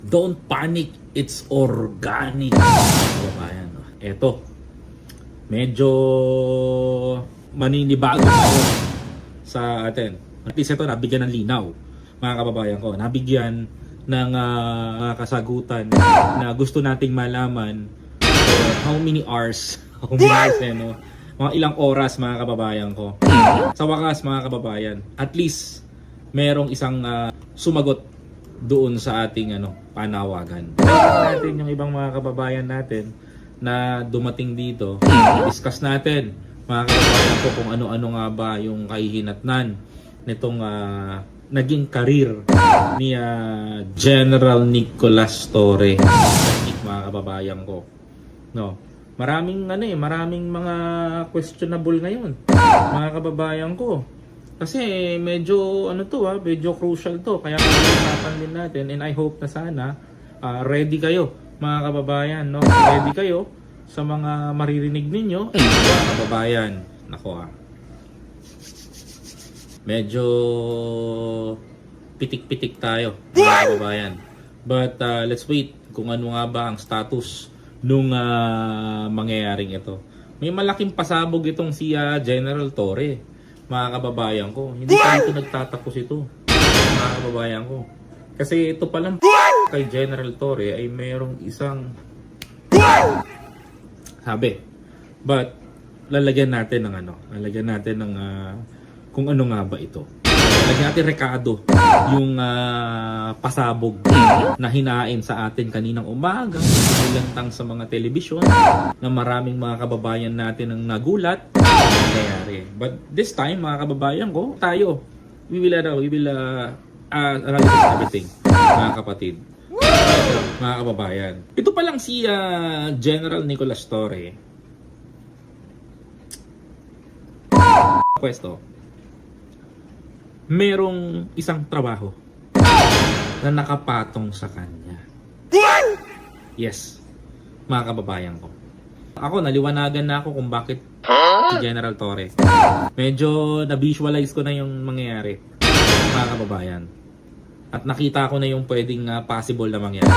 Don't panic, it's organic. Kababayan, eto, medyo maninibago ako sa atin. At least ito, nabigyan ng linaw, mga kababayan ko. Nabigyan ng kasagutan na gusto nating malaman for how many hours, mga ilang oras, mga kababayan ko. Sa wakas, mga kababayan, at least merong isang sumagot doon sa ating panawagan. Natin yung ibang mga kababayan natin na dumating dito. Discuss natin, mga kababayan ko, kung ano-ano nga ba yung kahihinatnan nitong naging karir ni General Nicolas Torre, mga kababayan ko. No. Maraming mga questionable ngayon, mga kababayan ko. Kasi medyo medyo crucial to, kaya pag-uusapan din natin, and I hope na sana ready kayo, mga kababayan, no? Ready kayo sa mga maririnig ninyo, mga kababayan. Nako medyo pitik-pitik tayo, mga kababayan. But let's wait kung ano nga ba ang status nung mangyayaring ito. May malaking pasabog itong si General Torre, mga kababayan ko. Hindi pa ito nagtatapos ito, mga kababayan ko. Kasi ito palang kay General Torre ay mayroong isang sabi. But lalagyan natin ng kung ano nga ba ito. Lalagyan natin rekado yung pasabog na hinain sa atin kaninang umaga, nilantang sa mga telebisyon na maraming mga kababayan natin ang nagulat nangyayari. But this time, mga kababayan ko, tayo, we will analyze everything, mga kapatid, mga kababayan. Ito pa lang si General Nicolas Torre. Pwesto, merong isang trabaho na nakapatong sa kanya. Yes, mga kababayan ko. Ako, naliwanagan na ako kung bakit si General Torre. Medyo na-visualize ko na yung mangyayari, mga kababayan. At nakita ko na yung pwedeng possible na mangyari.